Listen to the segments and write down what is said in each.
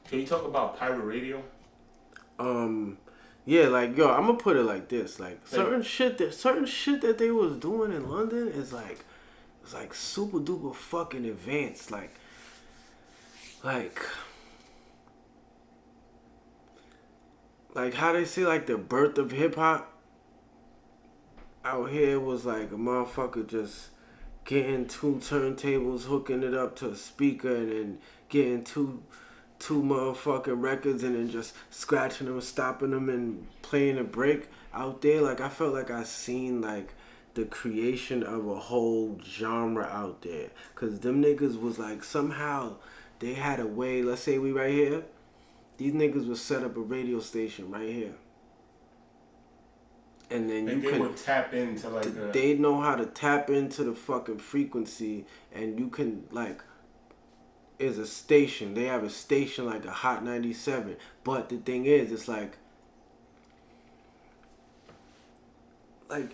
Can you talk about pirate radio? Yeah, like yo, I'm gonna put it like this: like certain shit that they was doing in London is like, it's like super duper fucking advanced. Like, like how they say like the birth of hip hop out here was like a motherfucker just getting two turntables, hooking it up to a speaker, and then getting two motherfucking records and then just scratching them, stopping them, and playing a break out there. Like I felt like I seen like the creation of a whole genre out there, cause them niggas was like somehow they had a way. Let's say we right here, these niggas would set up a radio station right here. And then like you they would tap into like they know how to tap into the fucking frequency, and you can like is a station. They have a station like a Hot 97. But the thing is, it's like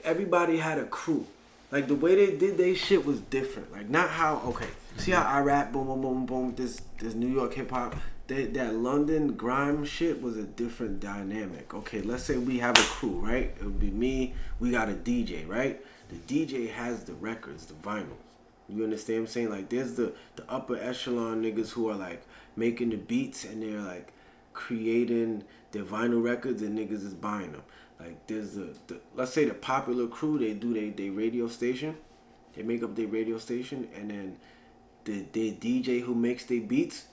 everybody had a crew. Like the way they did their shit was different. Like not how okay. See how I rap boom boom boom boom this New York hip hop. That London grime shit was a different dynamic. Okay, let's say we have a crew, right? It would be me. We got a DJ, right? The DJ has the records, the vinyls. You understand what I'm saying? Like there's the upper echelon niggas who are like making the beats and they're like creating their vinyl records and niggas is buying them. Like there's the let's say the popular crew, they do they radio station. They make up their radio station, and then the DJ who makes their beats,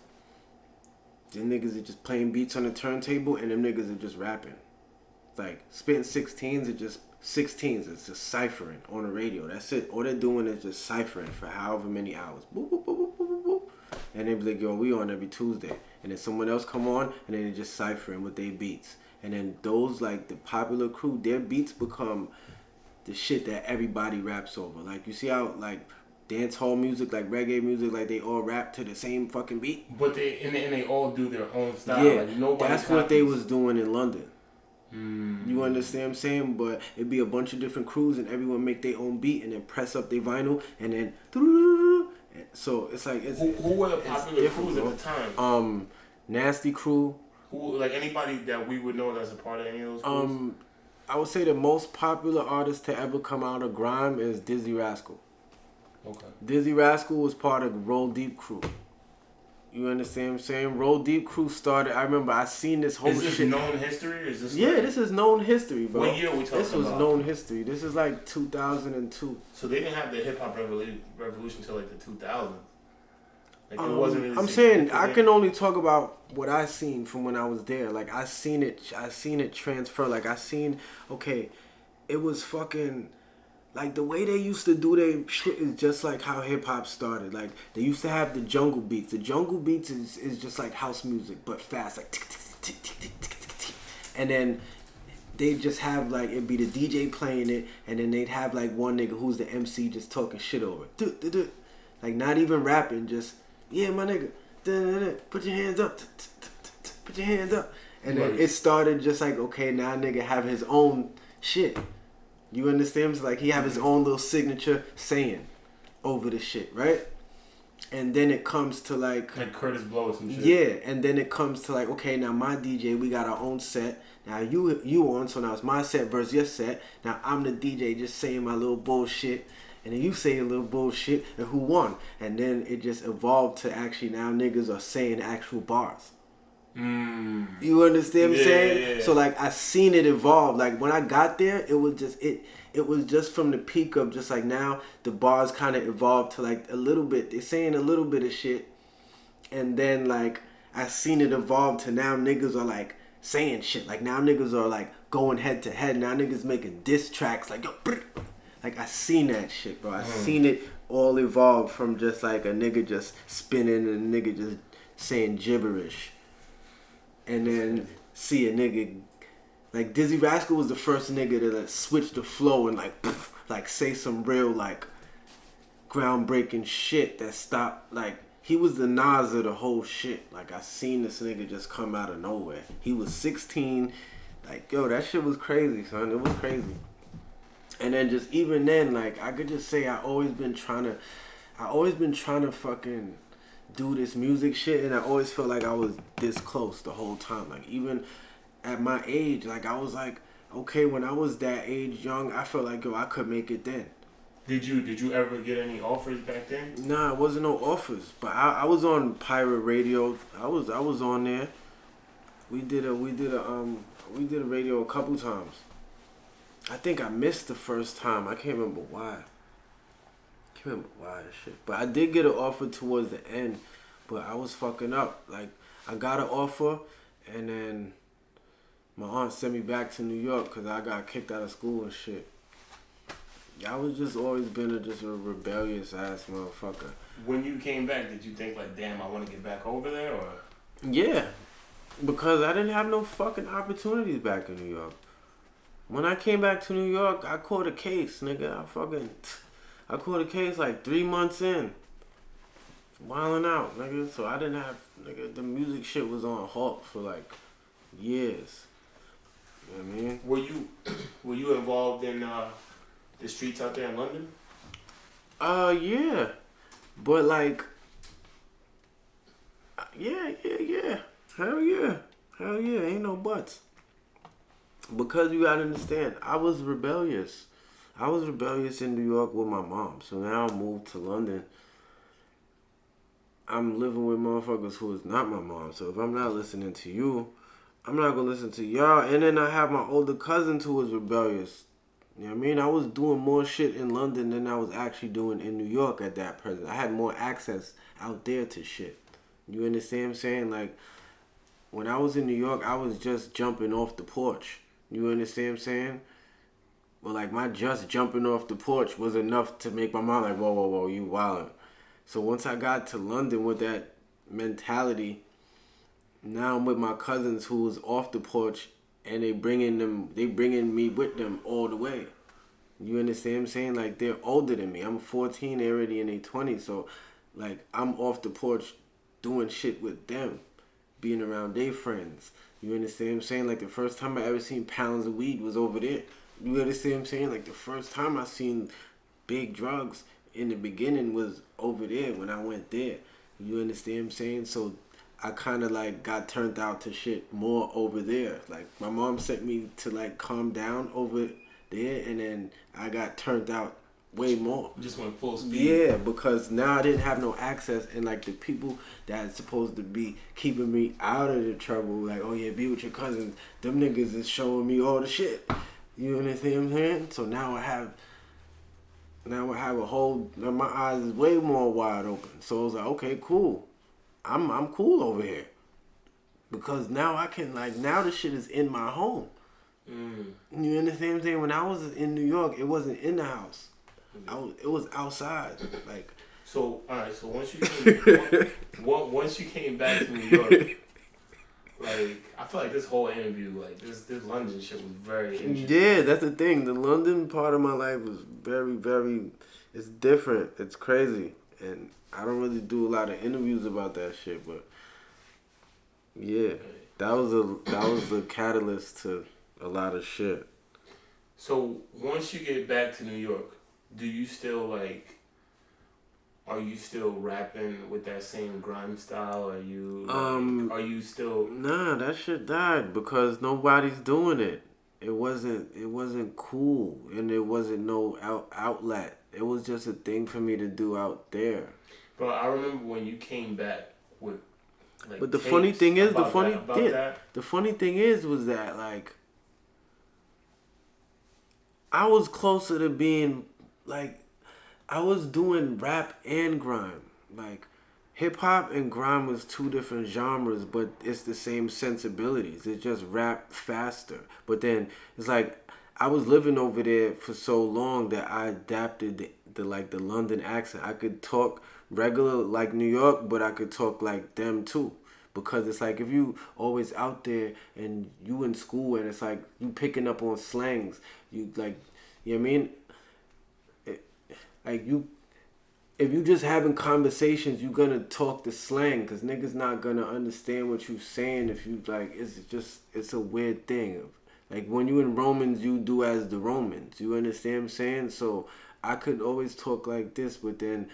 them niggas are just playing beats on the turntable, and them niggas are just rapping. Like spitting 16s are just 16s. It's just ciphering on the radio. That's it. All they're doing is just ciphering for however many hours. Boop, boop, boop, boop, boop, boop. And they be like, yo, we on every Tuesday. And then someone else come on, and then they just ciphering with their beats. And then those, like, the popular crew, their beats become the shit that everybody raps over. Like, you see how, like, dance hall music, like reggae music, like they all rap to the same fucking beat? But they all do their own style. Yeah, like, nobody that's copies. what they was doing in London. You understand what I'm saying? But it'd be a bunch of different crews and everyone make their own beat and then press up their vinyl and then so it's like it's, who were the popular crews at the time? Nasty Crew. Who, like anybody that we would know that's a part of any of those crews? I would say the most popular artist to ever come out of grime is Dizzy Rascal. Okay. Dizzy Rascal was part of Roll Deep Crew. You understand what I'm saying? Roll Deep Crew started. I remember I seen this whole shit. Is this known history? Or is this this is known history, bro. What year are we talking about? This was known history. This is like 2002. So they didn't have the hip hop revolution until like the 2000s. Like it wasn't really. I'm saying I can only talk about what I seen from when I was there. Like I seen it transfer. Like I seen it was fucking. Like, the way they used to do their shit is just like how hip-hop started. Like, they used to have the jungle beats. The jungle beats is just like house music, but fast. Like, tick, tick, tick, tick, tick, tick, tick, tick. And then they just have, like, it'd be the DJ playing it, and then they'd have, like, one nigga who's the MC just talking shit over it. Like, not even rapping, just, yeah, my nigga, put your hands up, put your hands up. And then it started just like, okay, now nigga have his own shit. You understand? It's like he have his own little signature saying over the shit, right? And then it comes to like Curtis Blow or some shit. Yeah, and then it comes to like, okay, now my DJ, we got our own set. Now you on, so now it's my set versus your set. Now I'm the DJ just saying my little bullshit, and then you say a little bullshit, and who won? And then it just evolved to actually now niggas are saying actual bars. You understand what I'm saying? Yeah. So like I seen it evolve. Like when I got there, it was just from the peak of just like now the bars kind of evolved to like a little bit. They're saying a little bit of shit, and then like I seen it evolve to now niggas are like saying shit. Like now niggas are like going head to head. Now niggas making diss tracks. Like yo, like I seen that shit, bro. I seen it all evolve from just like a nigga just spinning and a nigga just saying gibberish. And then see a nigga, like Dizzy Rascal was the first nigga to like switch the flow and like say some real like groundbreaking shit that stopped. Like he was the Nas of the whole shit. Like I seen this nigga just come out of nowhere. He was 16, like yo, that shit was crazy, son. It was crazy. And then just even then, like I could just say I always been trying to fucking do this music shit, and I always felt like I was this close the whole time. Like even at my age, like I was like, okay, when I was that age young, I felt like yo, I could make it then. Did you ever get any offers back then? Nah, it wasn't no offers, but I was on pirate radio. I was on there. We did a radio a couple times. I think I missed the first time. I can't remember why. And shit. But I did get an offer towards the end, but I was fucking up. Like I got an offer, and then my aunt sent me back to New York because I got kicked out of school and shit. I was just always been a rebellious ass motherfucker. When you came back, did you think like, damn, I want to get back over there, or? Yeah, because I didn't have no fucking opportunities back in New York. When I came back to New York, I caught a case, nigga. I caught a case like 3 months in. Wilding out, nigga. So I didn't have, nigga, the music shit was on halt for like years. You know what I mean? Were you involved in the streets out there in London? Yeah. But like, yeah. Hell yeah. Ain't no buts. Because you gotta understand, I was rebellious. I was rebellious in New York with my mom. So now I moved to London. I'm living with motherfuckers who is not my mom. So if I'm not listening to you, I'm not gonna listen to y'all. And then I have my older cousins who was rebellious. You know what I mean? I was doing more shit in London than I was actually doing in New York at that present. I had more access out there to shit. You understand what I'm saying? Like, when I was in New York, I was just jumping off the porch. You understand what I'm saying? But like my just jumping off the porch was enough to make my mom like, whoa, you wildin'. So once I got to London with that mentality, now I'm with my cousins who was off the porch, and they bringing me with them all the way. You understand what I'm saying? Like they're older than me. I'm 14, they're already in their 20s. So like I'm off the porch doing shit with them, being around their friends. You understand what I'm saying? Like the first time I ever seen pounds of weed was over there. You understand what I'm saying? Like the first time I seen big drugs in the beginning was over there when I went there. You understand what I'm saying? So I kind of like got turned out to shit more over there. Like my mom sent me to like calm down over there, and then I got turned out way more. Just went full speed. Yeah, because now I didn't have no access, and like the people that's supposed to be keeping me out of the trouble, like, oh yeah, be with your cousins, them niggas is showing me all the shit. You understand what I'm saying? So now I have a whole, my eyes is way more wide open. So I was like, okay, cool. I'm cool over here. Because now I can, like, now the shit is in my home. You understand what I'm saying? When I was in New York, it wasn't in the house. It was outside. Like, so alright, so once you came back to New York, like I feel like this whole interview, like this London shit was very interesting. Yeah, that's the thing. The London part of my life was very, very, it's different. It's crazy. And I don't really do a lot of interviews about that shit, but yeah, that was a catalyst to a lot of shit. So once you get back to New York, do you still like? Are you still rapping with that same grime style? Are you still? Nah, that shit died because nobody's doing it. It wasn't cool, and it wasn't no outlet. It was just a thing for me to do out there. Bro, I remember when you came back with. Like, but the funny thing is, the funny thing is, was that like I was closer to being like. I was doing rap and grime. Like, hip-hop and grime was two different genres, but it's the same sensibilities. It's just rap faster. But then, it's like, I was living over there for so long that I adapted the London accent. I could talk regular like New York, but I could talk like them too. Because it's like, if you always out there and you in school and it's like, you picking up on slangs, you like, you know what I mean? Like if you just having conversations, you gonna talk the slang, cause niggas not gonna understand what you saying if you like. It's a weird thing. Like when you in Romans, you do as the Romans. You understand what I'm saying? So I could always talk like this, but then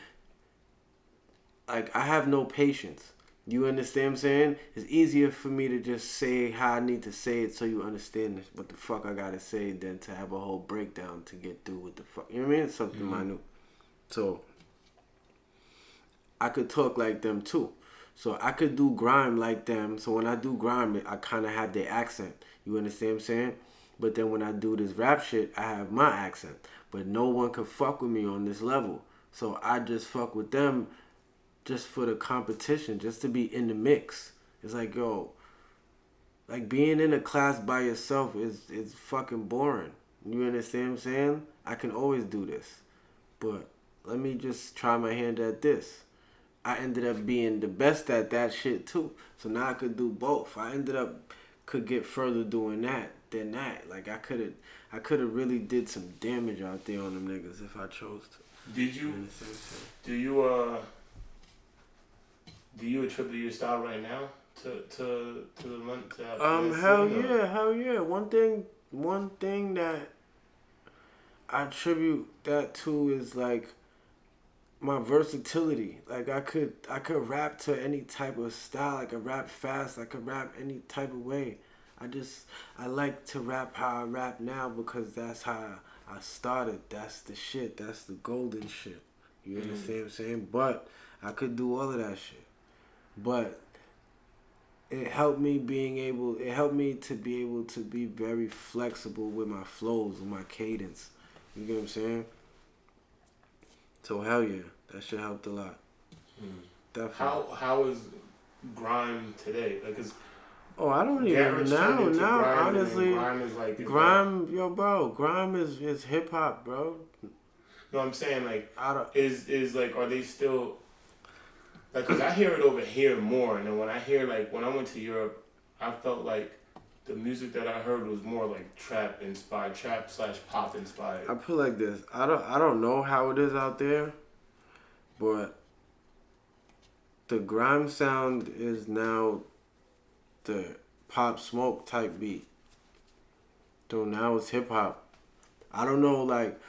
like, I have no patience. You understand what I'm saying? It's easier for me to just say how I need to say it so you understand what the fuck I gotta say than to have a whole breakdown to get through what the fuck. You know what I mean? It's something minute. So, I could talk like them too. So, I could do grime like them. So, when I do grime, I kind of have their accent. You understand what I'm saying? But then when I do this rap shit, I have my accent. But no one could fuck with me on this level. So, I just fuck with them just for the competition, just to be in the mix. It's like, yo, like being in a class by yourself is fucking boring. You understand what I'm saying? I can always do this. But let me just try my hand at this. I ended up being the best at that shit too. So now I could do both. I could get further doing that than that. Like I could have really did some damage out there on them niggas if I chose to. Do you attribute your style right now to the month? Hell yeah. One thing that I attribute that to is like my versatility. Like I could rap to any type of style. I could rap fast. I could rap any type of way. I like to rap how I rap now because that's how I started. That's the shit. That's the golden shit. You understand what I'm saying? But I could do all of that shit. But it helped me to be able to be very flexible with my flows and my cadence. You get what I'm saying? So hell yeah, that shit helped a lot. Definitely. How is grime today? Like, I don't even now. Honestly, grime is like grime is hip hop, bro. No, I'm saying like are they still? Like, cause I hear it over here more, and then when I went to Europe, I felt like the music that I heard was more like trap / pop inspired. I put like this. I don't know how it is out there, but the grime sound is now the Pop Smoke type beat. So now it's hip hop. I don't know, like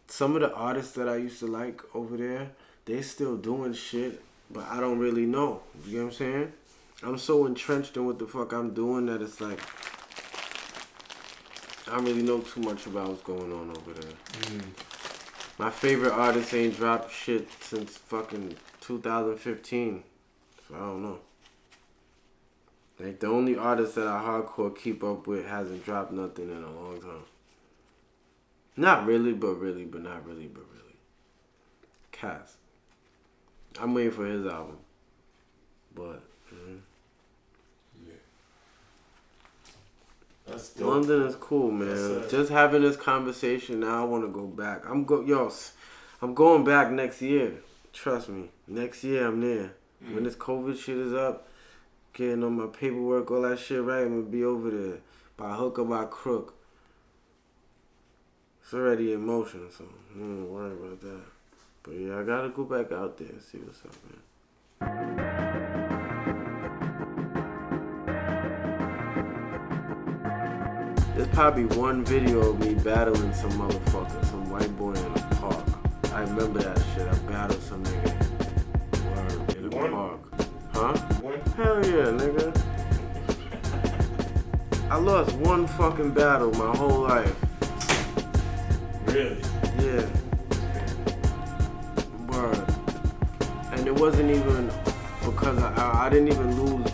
some of the artists that I used to like over there, they still doing shit. But I don't really know. You get what I'm saying? I'm so entrenched in what the fuck I'm doing that it's like I don't really know too much about what's going on over there. My favorite artist ain't dropped shit since fucking 2015. So I don't know. Like the only artist that I hardcore keep up with hasn't dropped nothing in a long time. Not really, but really, but not really, but really. Cass. I'm waiting for his album, but that's dope. London is cool, man. Just having this conversation now, I want to go back. I'm going back next year. Trust me, next year I'm there. When this COVID shit is up, getting on my paperwork, all that shit right, I'm gonna be over there by hook or by crook. It's already in motion, so don't worry about that. But yeah, I gotta go back out there and see what's up, man. There's probably one video of me battling some motherfucker, some white boy in a park. I remember that shit. I battled some nigga in a park. Huh? Hell yeah, nigga. I lost one fucking battle my whole life. Really? Yeah. And it wasn't even because I didn't even lose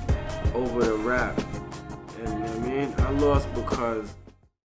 over the rap. And I mean, I lost because